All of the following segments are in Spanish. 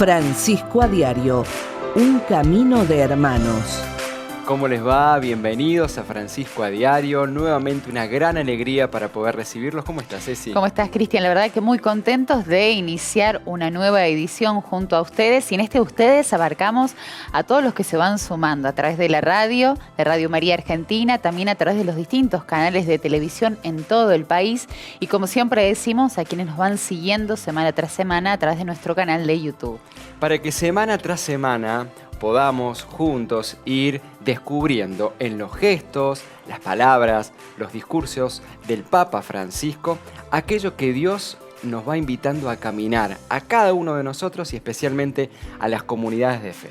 Francisco a Diario, un camino de hermanos. ¿Cómo les va? Bienvenidos a Francisco a Diario. Nuevamente una gran alegría para poder recibirlos. ¿Cómo estás, Ceci? ¿Cómo estás, Cristian? La verdad que muy contentos de iniciar una nueva edición junto a ustedes. Y en este ustedes abarcamos a todos los que se van sumando a través de la radio, de Radio María Argentina, también a través de los distintos canales de televisión en todo el país. Y como siempre decimos, a quienes nos van siguiendo semana tras semana a través de nuestro canal de YouTube. Para que semana tras semana podamos juntos ir descubriendo en los gestos, las palabras, los discursos del Papa Francisco, aquello que Dios nos va invitando a caminar a cada uno de nosotros y especialmente a las comunidades de fe.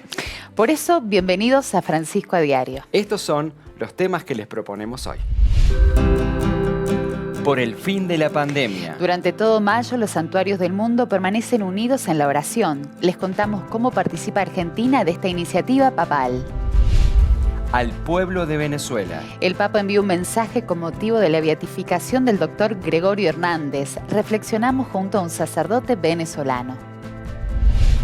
Por eso, bienvenidos a Francisco a Diario. Estos son los temas que les proponemos hoy. Por el fin de la pandemia. Durante todo mayo, los santuarios del mundo permanecen unidos en la oración. Les contamos cómo participa Argentina de esta iniciativa papal. Al pueblo de Venezuela. El Papa envió un mensaje con motivo de la beatificación del doctor Gregorio Hernández. Reflexionamos junto a un sacerdote venezolano.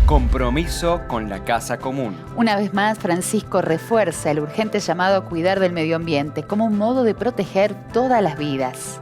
Compromiso con la casa común. Una vez más, Francisco refuerza el urgente llamado a cuidar del medio ambiente como un modo de proteger todas las vidas.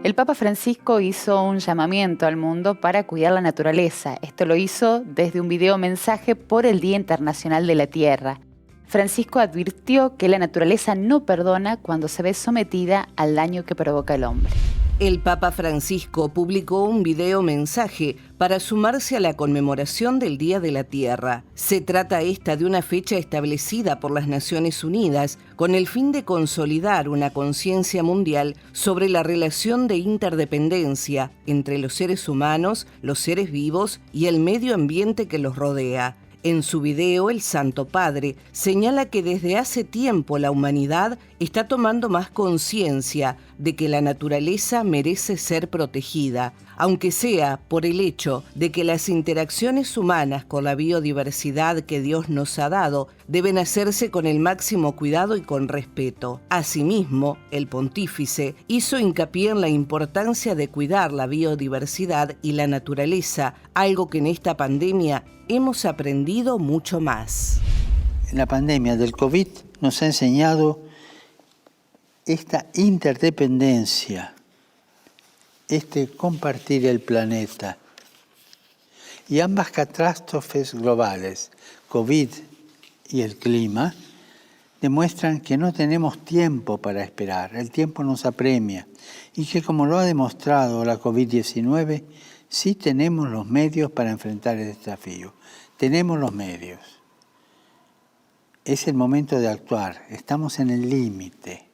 El Papa Francisco hizo un llamamiento al mundo para cuidar la naturaleza. Esto lo hizo desde un video mensaje por el Día Internacional de la Tierra. Francisco advirtió que la naturaleza no perdona cuando se ve sometida al daño que provoca el hombre. El Papa Francisco publicó un video mensaje para sumarse a la conmemoración del Día de la Tierra. Se trata de una fecha establecida por las Naciones Unidas con el fin de consolidar una conciencia mundial sobre la relación de interdependencia entre los seres humanos, los seres vivos y el medio ambiente que los rodea. En su video, el Santo Padre señala que desde hace tiempo la humanidad está tomando más conciencia de que la naturaleza merece ser protegida, aunque sea por el hecho de que las interacciones humanas con la biodiversidad que Dios nos ha dado deben hacerse con el máximo cuidado y con respeto. Asimismo, el pontífice hizo hincapié en la importancia de cuidar la biodiversidad y la naturaleza, algo que en esta pandemia hemos aprendido mucho más. La pandemia del COVID nos ha enseñado esta interdependencia, compartir el planeta. Y ambas catástrofes globales, COVID y el clima, demuestran que no tenemos tiempo para esperar. El tiempo nos apremia. Y que, como lo ha demostrado la COVID-19, sí tenemos los medios para enfrentar el desafío. Tenemos los medios. Es el momento de actuar. Estamos en el límite.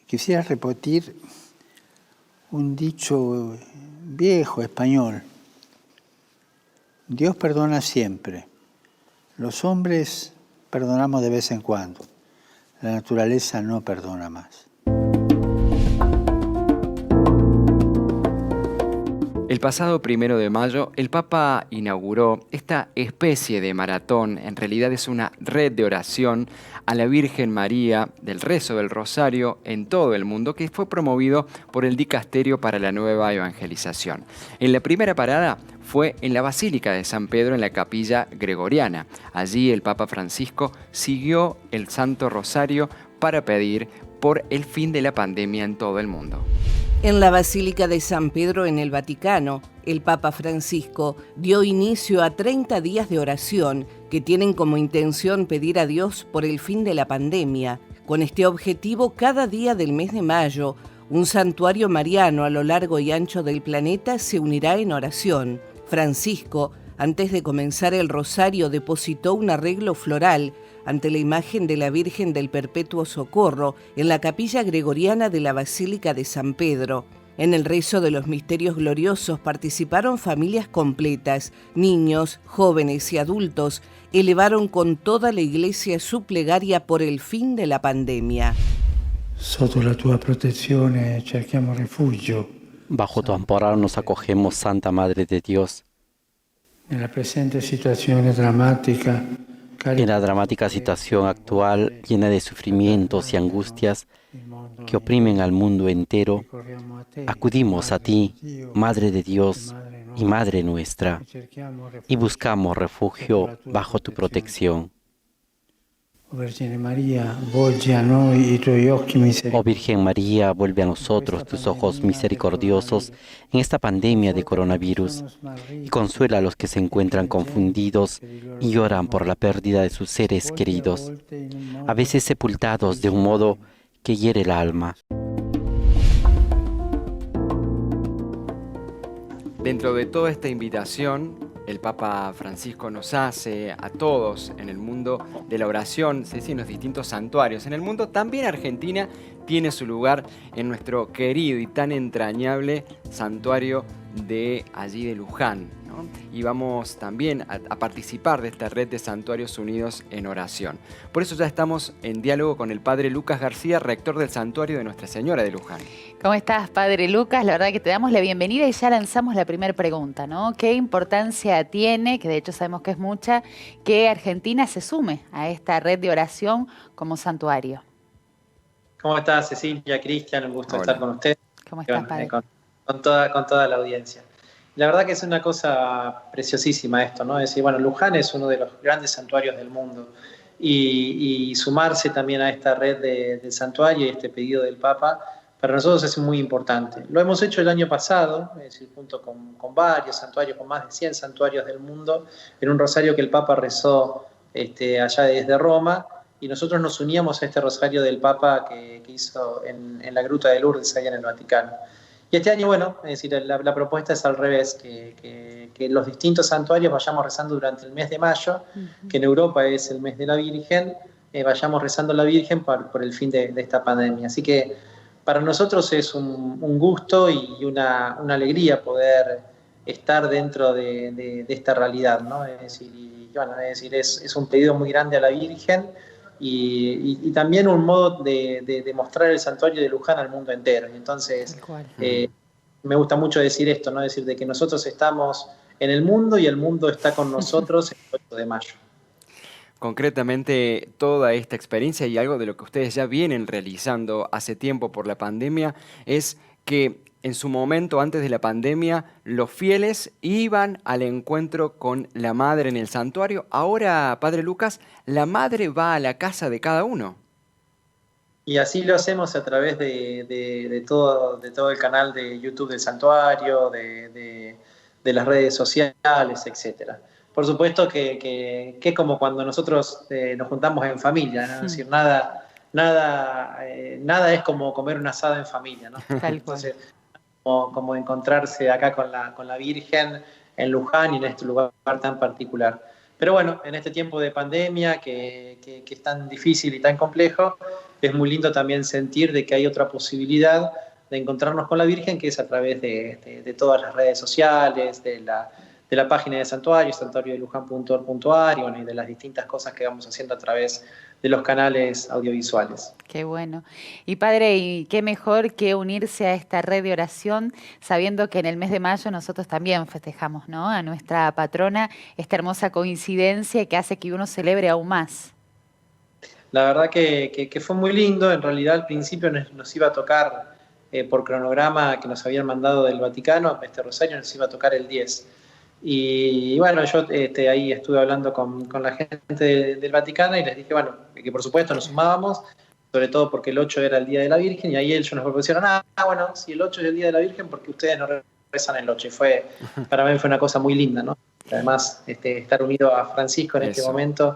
Quisiera repetir un dicho viejo español. Dios perdona siempre. Los hombres perdonamos de vez en cuando. La naturaleza no perdona más. El pasado 1 de mayo, el Papa inauguró esta especie de maratón, en realidad es una red de oración a la Virgen María del Rezo del Rosario en todo el mundo, que fue promovido por el Dicasterio para la Nueva Evangelización. En la primera parada fue en la Basílica de San Pedro, en la Capilla Gregoriana. Allí el Papa Francisco siguió el Santo Rosario para pedir por el fin de la pandemia en todo el mundo. En la Basílica de San Pedro en el Vaticano, el Papa Francisco dio inicio a 30 días de oración que tienen como intención pedir a Dios por el fin de la pandemia. Con este objetivo, cada día del mes de mayo, un santuario mariano a lo largo y ancho del planeta se unirá en oración. Francisco, antes de comenzar el rosario, depositó un arreglo floral ante la imagen de la Virgen del Perpetuo Socorro en la Capilla Gregoriana de la Basílica de San Pedro. En el rezo de los misterios gloriosos participaron familias completas, niños, jóvenes y adultos. Elevaron con toda la Iglesia su plegaria por el fin de la pandemia. Sotto la tua protezione cerchiamo rifugio. Bajo tu amparo nos acogemos, Santa Madre de Dios. Nella presente situazione drammatica En la dramática situación actual, llena de sufrimientos y angustias que oprimen al mundo entero, acudimos a ti, Madre de Dios y Madre nuestra, y buscamos refugio bajo tu protección. Oh Virgen María, volge a noi i tuoi occhi Oh misericordiosi. Virgen María, vuelve a nosotros tus ojos misericordiosos en esta pandemia de coronavirus y consuela a los que se encuentran confundidos y lloran por la pérdida de sus seres queridos, a veces sepultados de un modo que hiere el alma. Dentro de toda esta invitación, el Papa Francisco nos hace a todos en el mundo de la oración, en los distintos santuarios. En el mundo también Argentina tiene su lugar en nuestro querido y tan entrañable santuario de allí de Luján, ¿no? Y vamos también a participar de esta red de santuarios unidos en oración. Por eso ya estamos en diálogo con el Padre Lucas García, rector del santuario de Nuestra Señora de Luján. ¿Cómo estás, Padre Lucas? La verdad que te damos la bienvenida y ya lanzamos la primera pregunta, ¿no? ¿Qué importancia tiene, que de hecho sabemos que es mucha, que Argentina se sume a esta red de oración como santuario? ¿Cómo estás, Cecilia, Cristian? Un gusto estar con ustedes. ¿Cómo estás, Padre? Con toda la audiencia. La verdad que es una cosa preciosísima esto, ¿no? Es decir, bueno, Luján es uno de los grandes santuarios del mundo y sumarse también a esta red del santuario y este pedido del Papa, para nosotros es muy importante. Lo hemos hecho el año pasado, es decir, junto con varios santuarios, con más de 100 santuarios del mundo, en un rosario que el Papa rezó allá desde Roma, y nosotros nos uníamos a este rosario del Papa que hizo en la Gruta de Lourdes, allá en el Vaticano. Y este año, bueno, es decir, la propuesta es al revés, que los distintos santuarios vayamos rezando durante el mes de mayo, que en Europa es el mes de la Virgen, vayamos rezando a la Virgen por el fin de esta pandemia. Así que para nosotros es un gusto y una alegría poder estar dentro de esta realidad, ¿no? Es decir, es un pedido muy grande a la Virgen y también un modo de mostrar el santuario de Luján al mundo entero. Entonces, me gusta mucho decir esto, ¿no? Es decir, de que nosotros estamos en el mundo y el mundo está con nosotros el 8 de mayo. Concretamente, toda esta experiencia y algo de lo que ustedes ya vienen realizando hace tiempo por la pandemia es que en su momento, antes de la pandemia, los fieles iban al encuentro con la Madre en el santuario. Ahora, Padre Lucas, la Madre va a la casa de cada uno. Y así lo hacemos a través de todo el canal de YouTube del santuario, de las redes sociales, etcétera. Por supuesto que es como cuando nosotros nos juntamos en familia, ¿no? Es decir, nada es como comer un asado en familia, ¿no? Entonces, como encontrarse acá con la Virgen en Luján y en este lugar tan particular. Pero bueno, en este tiempo de pandemia que es tan difícil y tan complejo, es muy lindo también sentir de que hay otra posibilidad de encontrarnos con la Virgen, que es a través de todas las redes sociales, de la página del santuario, santuariodeluján.org.ar, y bueno, y de las distintas cosas que vamos haciendo a través de los canales audiovisuales. Qué bueno. Y Padre, ¿y qué mejor que unirse a esta red de oración, sabiendo que en el mes de mayo nosotros también festejamos, ¿no?, a nuestra patrona, esta hermosa coincidencia que hace que uno celebre aún más? La verdad que fue muy lindo. En realidad al principio nos iba a tocar por cronograma que nos habían mandado del Vaticano, este rosario nos iba a tocar el 10. Y bueno, yo ahí estuve hablando con la gente del Vaticano y les dije, bueno, que por supuesto nos sumábamos, sobre todo porque el 8 era el Día de la Virgen, y ahí ellos nos propusieron, bueno, si el 8 es el Día de la Virgen, porque ustedes no rezan el 8. Y para mí fue una cosa muy linda, ¿no? Además, estar unido a Francisco en este momento,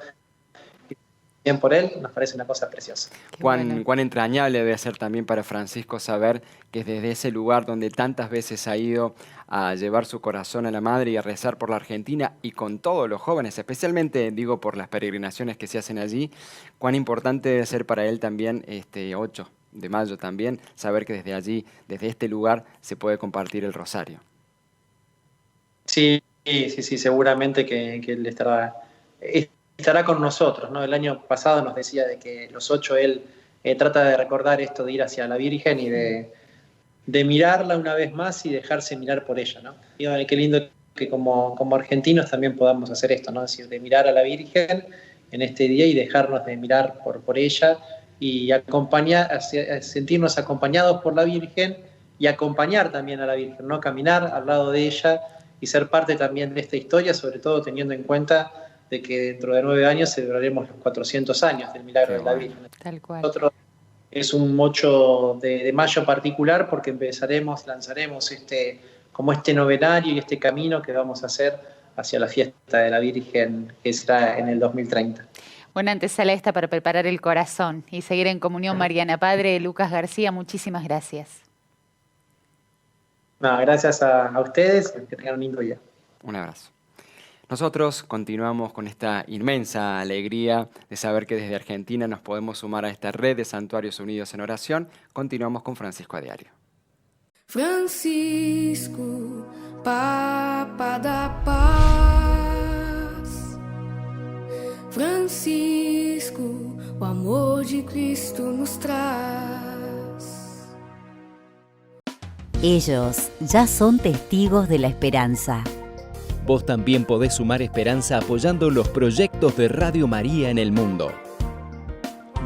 bien por él, nos parece una cosa preciosa. Cuán entrañable debe ser también para Francisco saber que desde ese lugar donde tantas veces ha ido a llevar su corazón a la Madre y a rezar por la Argentina, y con todos los jóvenes, especialmente digo por las peregrinaciones que se hacen allí, cuán importante debe ser para él también 8 de mayo también, saber que desde allí, desde este lugar, se puede compartir el rosario. Sí, seguramente que él estará con nosotros, ¿no? El año pasado nos decía de que los 8 él trata de recordar esto de ir hacia la Virgen y de mirarla una vez más y dejarse mirar por ella, ¿no? Y bueno, qué lindo que como argentinos también podamos hacer esto, ¿no? Es decir, de mirar a la Virgen en este día y dejarnos de mirar por ella y sentirnos acompañados por la Virgen y acompañar también a la Virgen, ¿no? Caminar al lado de ella y ser parte también de esta historia, sobre todo teniendo en cuenta de que dentro de 9 años celebraremos los 400 años del milagro de la Virgen. Tal cual. Nosotros es un 8 de mayo particular porque lanzaremos este novenario y este camino que vamos a hacer hacia la fiesta de la Virgen, que será en el 2030. Buena antesala esta para preparar el corazón y seguir en comunión mariana. Padre Lucas García, muchísimas gracias. Gracias a ustedes, que tengan un lindo día. Un abrazo. Nosotros continuamos con esta inmensa alegría de saber que desde Argentina nos podemos sumar a esta red de Santuarios Unidos en Oración. Continuamos con Francisco a Diario. Francisco, Papa da Paz. Francisco, o amor de Cristo nos traz. Ellos ya son testigos de la esperanza. Vos también podés sumar esperanza apoyando los proyectos de Radio María en el mundo.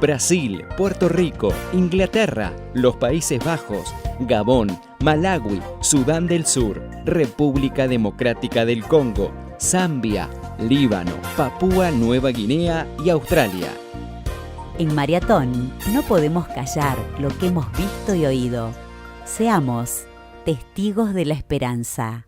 Brasil, Puerto Rico, Inglaterra, los Países Bajos, Gabón, Malawi, Sudán del Sur, República Democrática del Congo, Zambia, Líbano, Papúa Nueva Guinea y Australia. En Maratón no podemos callar lo que hemos visto y oído. Seamos testigos de la esperanza.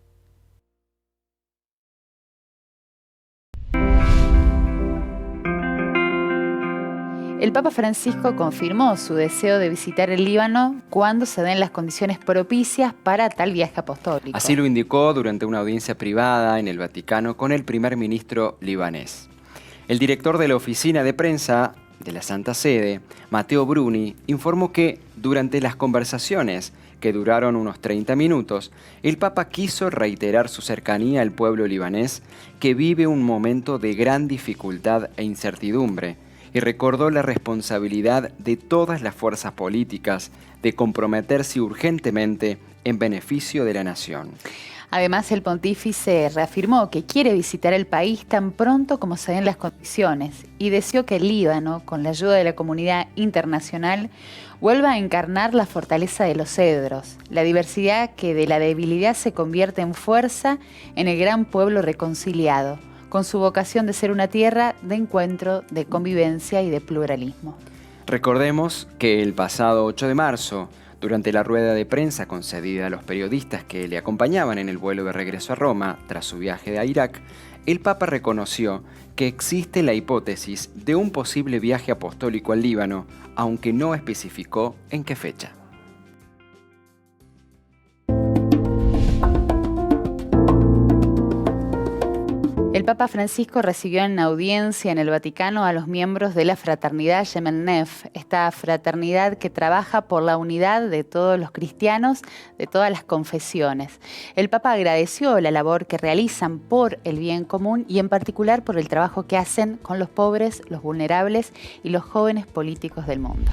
El Papa Francisco confirmó su deseo de visitar el Líbano cuando se den las condiciones propicias para tal viaje apostólico. Así lo indicó durante una audiencia privada en el Vaticano con el primer ministro libanés. El director de la oficina de prensa de la Santa Sede, Matteo Bruni, informó que durante las conversaciones, que duraron unos 30 minutos, el Papa quiso reiterar su cercanía al pueblo libanés que vive un momento de gran dificultad e incertidumbre, y recordó la responsabilidad de todas las fuerzas políticas de comprometerse urgentemente en beneficio de la nación. Además, el pontífice reafirmó que quiere visitar el país tan pronto como se den las condiciones y deseó que el Líbano, con la ayuda de la comunidad internacional, vuelva a encarnar la fortaleza de los cedros, la diversidad que de la debilidad se convierte en fuerza en el gran pueblo reconciliado, con su vocación de ser una tierra de encuentro, de convivencia y de pluralismo. Recordemos que el pasado 8 de marzo, durante la rueda de prensa concedida a los periodistas que le acompañaban en el vuelo de regreso a Roma tras su viaje a Irak, el Papa reconoció que existe la hipótesis de un posible viaje apostólico al Líbano, aunque no especificó en qué fecha. El Papa Francisco recibió en audiencia en el Vaticano a los miembros de la fraternidad Yemen Nef, esta fraternidad que trabaja por la unidad de todos los cristianos de todas las confesiones. El Papa agradeció la labor que realizan por el bien común y en particular por el trabajo que hacen con los pobres, los vulnerables y los jóvenes políticos del mundo.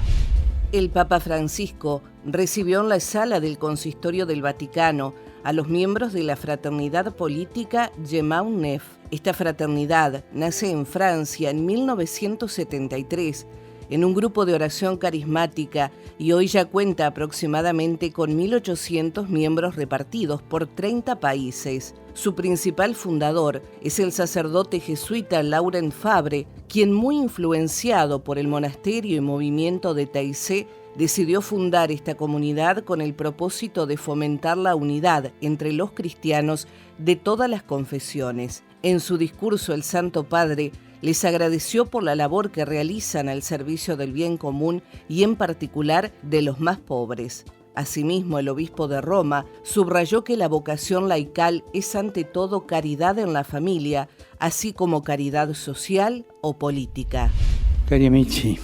El Papa Francisco recibió en la sala del Consistorio del Vaticano a los miembros de la fraternidad política Yemen Nef. Esta fraternidad nace en Francia en 1973 en un grupo de oración carismática y hoy ya cuenta aproximadamente con 1.800 miembros repartidos por 30 países. Su principal fundador es el sacerdote jesuita Laurent Fabre, quien, muy influenciado por el monasterio y movimiento de Taizé, decidió fundar esta comunidad con el propósito de fomentar la unidad entre los cristianos de todas las confesiones. En su discurso, el Santo Padre les agradeció por la labor que realizan al servicio del bien común y en particular de los más pobres. Asimismo, el obispo de Roma subrayó que la vocación laical es ante todo caridad en la familia, así como caridad social o política. Cari amici,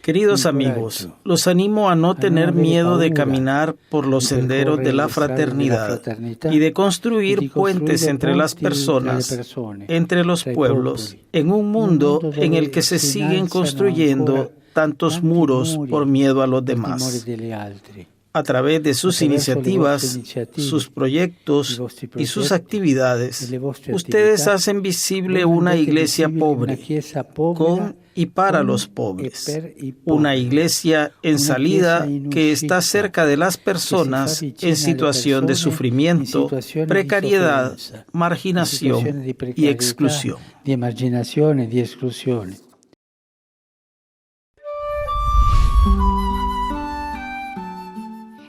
queridos amigos, los animo a no tener miedo de caminar por los senderos de la fraternidad y de construir puentes entre las personas, entre los pueblos, en un mundo en el que se siguen construyendo tantos muros por miedo a los demás. a través de sus iniciativas, sus proyectos y sus actividades, ustedes hacen visible una iglesia pobre, con y para los pobres, una iglesia en salida que está cerca de las personas en situación de sufrimiento, precariedad, marginación y exclusión.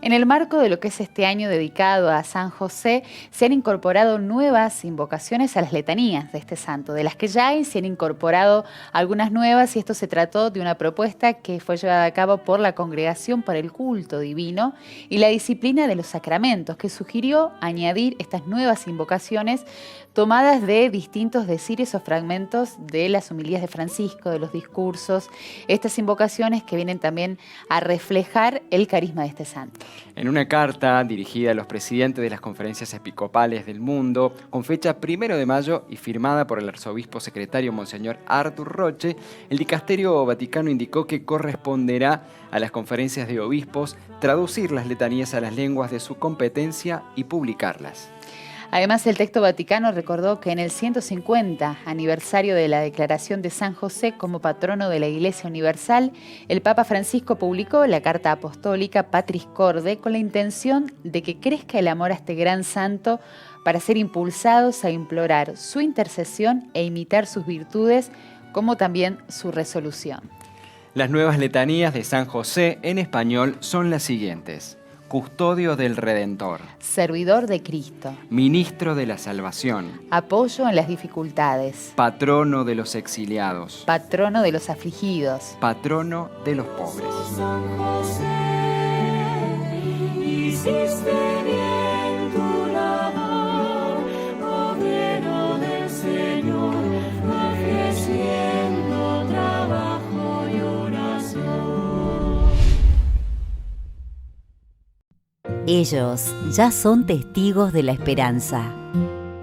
En el marco de lo que es este año dedicado a San José, se han incorporado nuevas invocaciones a las letanías de este santo. De las que ya hay, se han incorporado algunas nuevas y esto se trató de una propuesta que fue llevada a cabo por la Congregación para el Culto Divino y la Disciplina de los Sacramentos, que sugirió añadir estas nuevas invocaciones tomadas de distintos decires o fragmentos de las homilías de Francisco, de los discursos, estas invocaciones que vienen también a reflejar el carisma de este santo. En una carta dirigida a los presidentes de las conferencias episcopales del mundo, con fecha 1 de mayo y firmada por el arzobispo secretario Monseñor Artur Roche, el Dicasterio Vaticano indicó que corresponderá a las conferencias de obispos traducir las letanías a las lenguas de su competencia y publicarlas. Además, el texto vaticano recordó que en el 150 aniversario de la declaración de San José como patrono de la Iglesia Universal, el Papa Francisco publicó la carta apostólica Patris Corde con la intención de que crezca el amor a este gran santo para ser impulsados a implorar su intercesión e imitar sus virtudes, como también su resolución. Las nuevas letanías de San José en español son las siguientes: Custodio del Redentor, servidor de Cristo, ministro de la salvación, apoyo en las dificultades, patrono de los exiliados, patrono de los afligidos, patrono de los pobres. San José, hiciste bien tu labor, obrero del Señor, ofreciendo trabajo y oración. Ellos ya son testigos de la esperanza.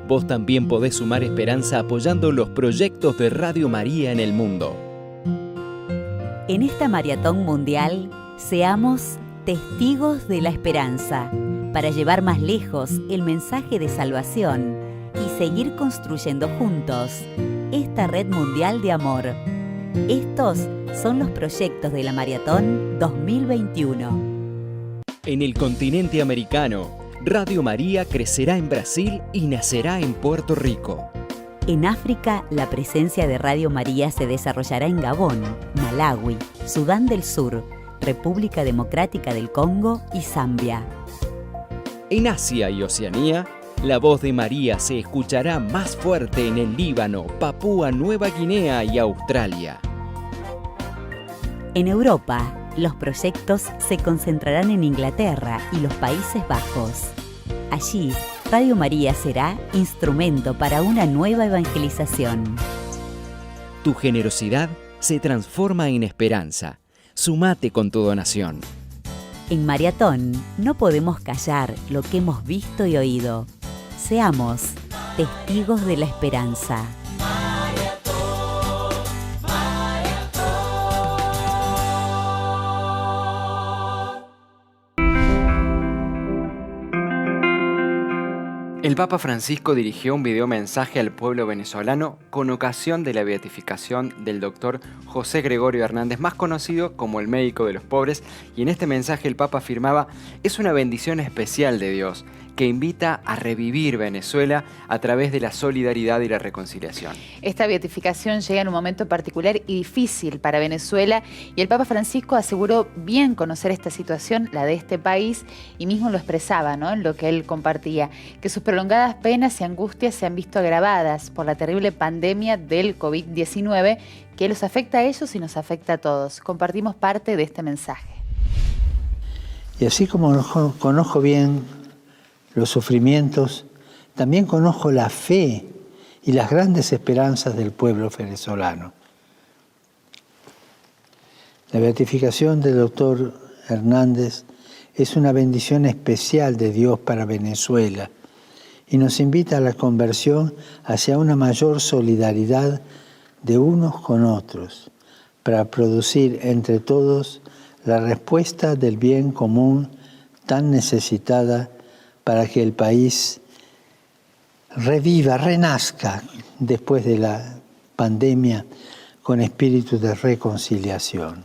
Vos también podés sumar esperanza apoyando los proyectos de Radio María en el mundo. En esta maratón mundial, seamos testigos de la esperanza para llevar más lejos el mensaje de salvación y seguir construyendo juntos esta red mundial de amor. Estos son los proyectos de la Maratón 2021. En el continente americano, Radio María crecerá en Brasil y nacerá en Puerto Rico. En África, la presencia de Radio María se desarrollará en Gabón, Malawi, Sudán del Sur, República Democrática del Congo y Zambia. En Asia y Oceanía, la voz de María se escuchará más fuerte en el Líbano, Papúa Nueva Guinea y Australia. En Europa, los proyectos se concentrarán en Inglaterra y los Países Bajos. Allí, Radio María será instrumento para una nueva evangelización. Tu generosidad se transforma en esperanza. Sumate con tu donación. En Maratón no podemos callar lo que hemos visto y oído. Seamos testigos de la esperanza. El Papa Francisco dirigió un videomensaje al pueblo venezolano con ocasión de la beatificación del doctor José Gregorio Hernández, más conocido como el médico de los pobres, y en este mensaje el Papa afirmaba: es una bendición especial de Dios que invita a revivir Venezuela a través de la solidaridad y la reconciliación. Esta beatificación llega en un momento particular y difícil para Venezuela y el Papa Francisco aseguró bien conocer esta situación, la de este país, y mismo lo expresaba, ¿no?, en lo que él compartía, que sus prolongadas penas y angustias se han visto agravadas por la terrible pandemia del COVID-19 que los afecta a ellos y nos afecta a todos. Compartimos parte de este mensaje. Y así como conozco bien los sufrimientos, también conozco la fe y las grandes esperanzas del pueblo venezolano. La beatificación del doctor Hernández es una bendición especial de Dios para Venezuela y nos invita a la conversión hacia una mayor solidaridad de unos con otros para producir entre todos la respuesta del bien común tan necesitada para que el país reviva, renazca después de la pandemia con espíritu de reconciliación.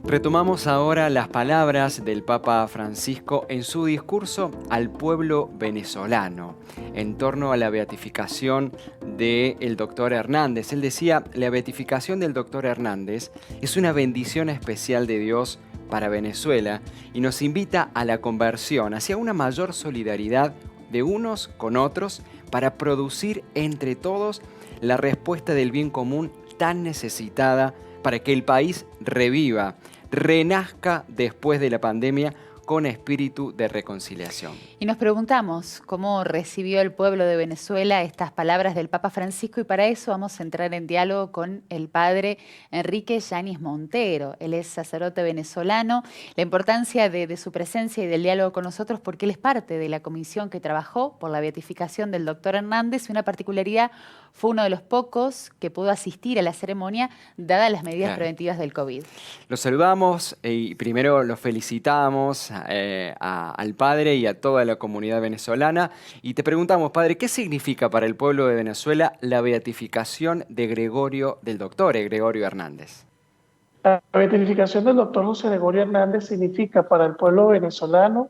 Retomamos ahora las palabras del Papa Francisco en su discurso al pueblo venezolano en torno a la beatificación del doctor Hernández. Él decía, la beatificación del doctor Hernández es una bendición especial de Dios para Venezuela y nos invita a la conversión, hacia una mayor solidaridad de unos con otros para producir entre todos la respuesta del bien común tan necesitada para que el país reviva, renazca después de la pandemia con espíritu de reconciliación. Y nos preguntamos cómo recibió el pueblo de Venezuela estas palabras del Papa Francisco, y para eso vamos a entrar en diálogo con el padre Enrique Yáñez Montero. Él es sacerdote venezolano. La importancia de su presencia y del diálogo con nosotros, porque él es parte de la comisión que trabajó por la beatificación del doctor Hernández, y una particularidad, fue uno de los pocos que pudo asistir a la ceremonia dadas las medidas preventivas del COVID. Los saludamos y primero los felicitamos al padre y a toda la comunidad venezolana, y te preguntamos, padre, ¿qué significa para el pueblo de Venezuela la beatificación de del doctor Gregorio Hernández? La beatificación del doctor José Gregorio Hernández significa para el pueblo venezolano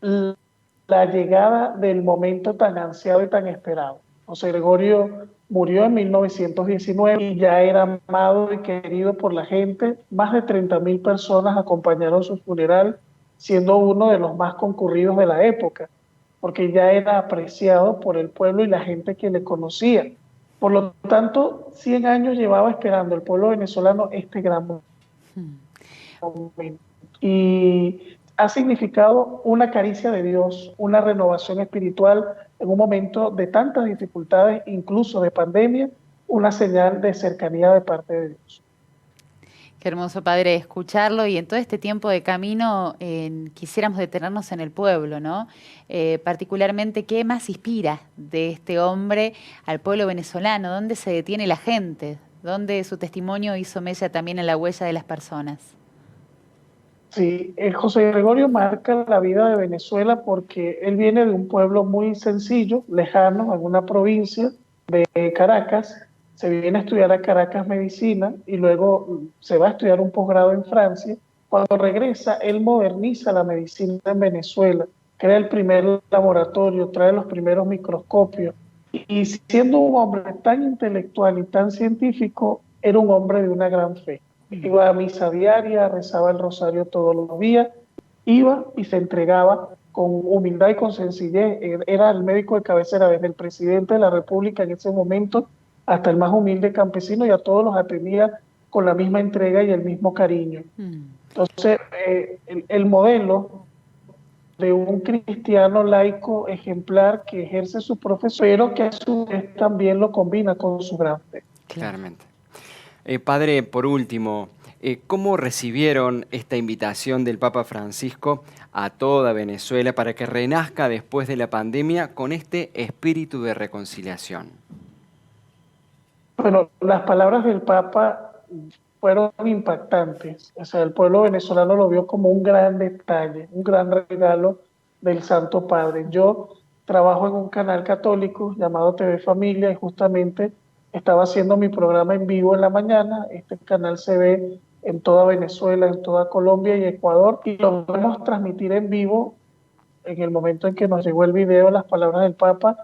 la llegada del momento tan ansiado y tan esperado. José Gregorio murió en 1919 y ya era amado y querido por la gente. Más de 30.000 personas acompañaron su funeral, siendo uno de los más concurridos de la época, porque ya era apreciado por el pueblo y la gente que le conocía. Por lo tanto, 100 años llevaba esperando el pueblo venezolano este gran momento. Y ha significado una caricia de Dios, una renovación espiritual en un momento de tantas dificultades, incluso de pandemia, una señal de cercanía de parte de Dios. Qué hermoso, padre, escucharlo. Y en todo este tiempo de camino quisiéramos detenernos en el pueblo, ¿no? Particularmente, ¿qué más inspira de este hombre al pueblo venezolano? ¿Dónde se detiene la gente? ¿Dónde su testimonio hizo mella también en la huella de las personas? Sí, José Gregorio marca la vida de Venezuela porque él viene de un pueblo muy sencillo, lejano, en una provincia de Caracas. Se viene a estudiar a Caracas medicina y luego se va a estudiar un posgrado en Francia. Cuando regresa, él moderniza la medicina en Venezuela, crea el primer laboratorio, trae los primeros microscopios. Y siendo un hombre tan intelectual y tan científico, era un hombre de una gran fe. Iba a misa diaria, rezaba el rosario todos los días, iba y se entregaba con humildad y con sencillez. Era el médico de cabecera, desde el presidente de la República en ese momento hasta el más humilde campesino, y a todos los atendía con la misma entrega y el mismo cariño. Entonces, el modelo de un cristiano laico ejemplar que ejerce su profesión, pero que a su vez también lo combina con su gran fe. Claramente. Padre, por último, ¿cómo recibieron esta invitación del Papa Francisco a toda Venezuela para que renazca después de la pandemia con este espíritu de reconciliación? Bueno, las palabras del Papa fueron impactantes. O sea, el pueblo venezolano lo vio como un gran detalle, un gran regalo del Santo Padre. Yo trabajo en un canal católico llamado TV Familia y justamente estaba haciendo mi programa en vivo en la mañana. Este canal se ve en toda Venezuela, en toda Colombia y Ecuador, y lo vamos a transmitir en vivo en el momento en que nos llegó el video, las palabras del Papa,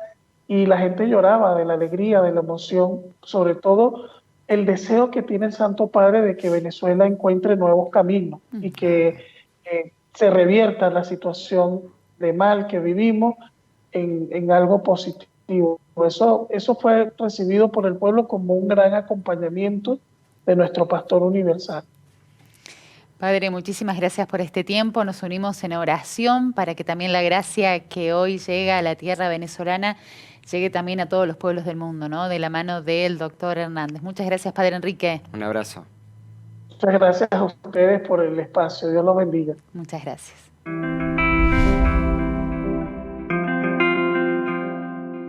y la gente lloraba de la alegría, de la emoción, sobre todo el deseo que tiene el Santo Padre de que Venezuela encuentre nuevos caminos y que se revierta la situación de mal que vivimos en algo positivo. Eso fue recibido por el pueblo como un gran acompañamiento de nuestro pastor universal. Padre, muchísimas gracias por este tiempo. Nos unimos en oración para que también la gracia que hoy llega a la tierra venezolana llegue también a todos los pueblos del mundo, ¿no? De la mano del doctor Hernández. Muchas gracias, Padre Enrique. Un abrazo. Muchas gracias a ustedes por el espacio. Dios los bendiga. Muchas gracias.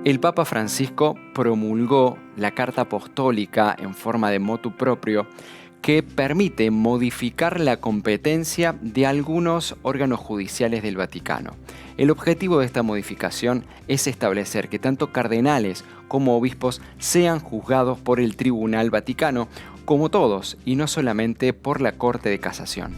El Papa Francisco promulgó la Carta Apostólica en forma de motu proprio que permite modificar la competencia de algunos órganos judiciales del Vaticano. El objetivo de esta modificación es establecer que tanto cardenales como obispos sean juzgados por el Tribunal Vaticano, como todos, y no solamente por la Corte de Casación.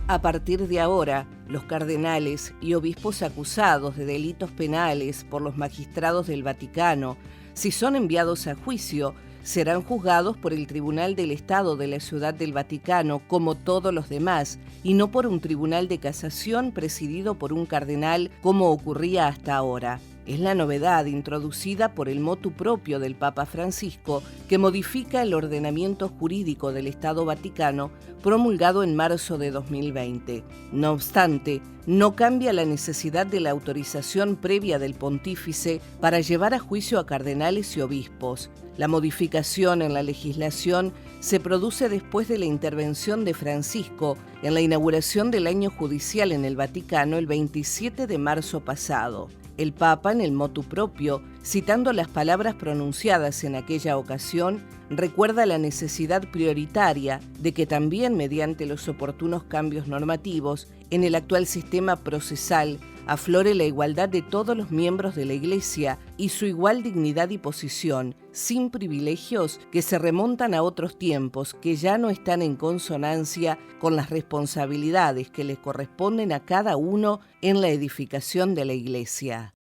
A partir de ahora, los cardenales y obispos acusados de delitos penales por los magistrados del Vaticano, si son enviados a juicio, serán juzgados por el Tribunal del Estado de la Ciudad del Vaticano como todos los demás, y no por un tribunal de casación presidido por un cardenal como ocurría hasta ahora. Es la novedad introducida por el motu propio del Papa Francisco, que modifica el ordenamiento jurídico del Estado Vaticano promulgado en marzo de 2020. No obstante, no cambia la necesidad de la autorización previa del pontífice para llevar a juicio a cardenales y obispos. La modificación en la legislación se produce después de la intervención de Francisco en la inauguración del año judicial en el Vaticano el 27 de marzo pasado. El Papa, en el motu propio, citando las palabras pronunciadas en aquella ocasión, recuerda la necesidad prioritaria de que también mediante los oportunos cambios normativos en el actual sistema procesal aflore la igualdad de todos los miembros de la Iglesia y su igual dignidad y posición, sin privilegios que se remontan a otros tiempos que ya no están en consonancia con las responsabilidades que les corresponden a cada uno en la edificación de la Iglesia.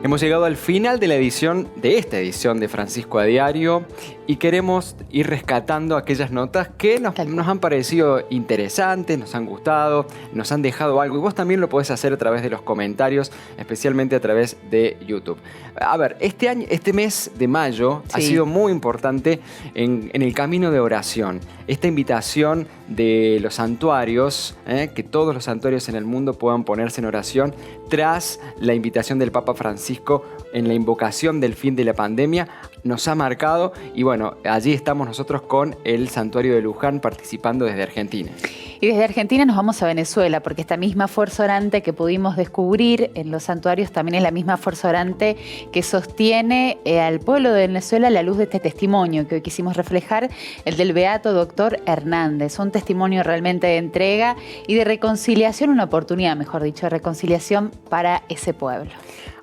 Hemos llegado al final de esta edición de Francisco a Diario, y queremos ir rescatando aquellas notas que nos han parecido interesantes, nos han gustado, nos han dejado algo. Y vos también lo podés hacer a través de los comentarios, especialmente a través de YouTube. A ver, este mes de mayo ha sido muy importante en el camino de oración. Esta invitación de los santuarios, que todos los santuarios en el mundo puedan ponerse en oración tras la invitación del Papa Francisco en la invocación del fin de la pandemia, nos ha marcado. Y bueno, allí estamos nosotros con el santuario de Luján participando desde Argentina. Y desde Argentina nos vamos a Venezuela, porque esta misma fuerza orante que pudimos descubrir en los santuarios también es la misma fuerza orante que sostiene al pueblo de Venezuela a la luz de este testimonio que hoy quisimos reflejar, el del beato doctor Hernández. Un testimonio realmente de entrega y de reconciliación, una oportunidad, mejor dicho, de reconciliación para ese pueblo.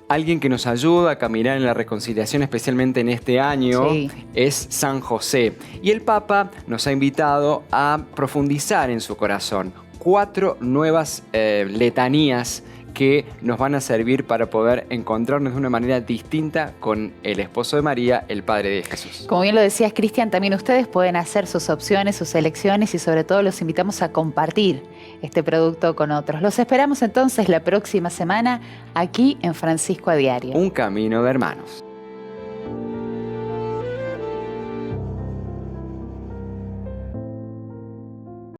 Alguien que nos ayuda a caminar en la reconciliación, especialmente en este año, es San José. Y el Papa nos ha invitado a profundizar en su corazón 4 nuevas letanías que nos van a servir para poder encontrarnos de una manera distinta con el esposo de María, el Padre de Jesús. Como bien lo decías, Cristian, también ustedes pueden hacer sus opciones, sus elecciones, y sobre todo los invitamos a compartir este producto con otros. Los esperamos entonces la próxima semana aquí en Francisco a Diario. Un camino de hermanos.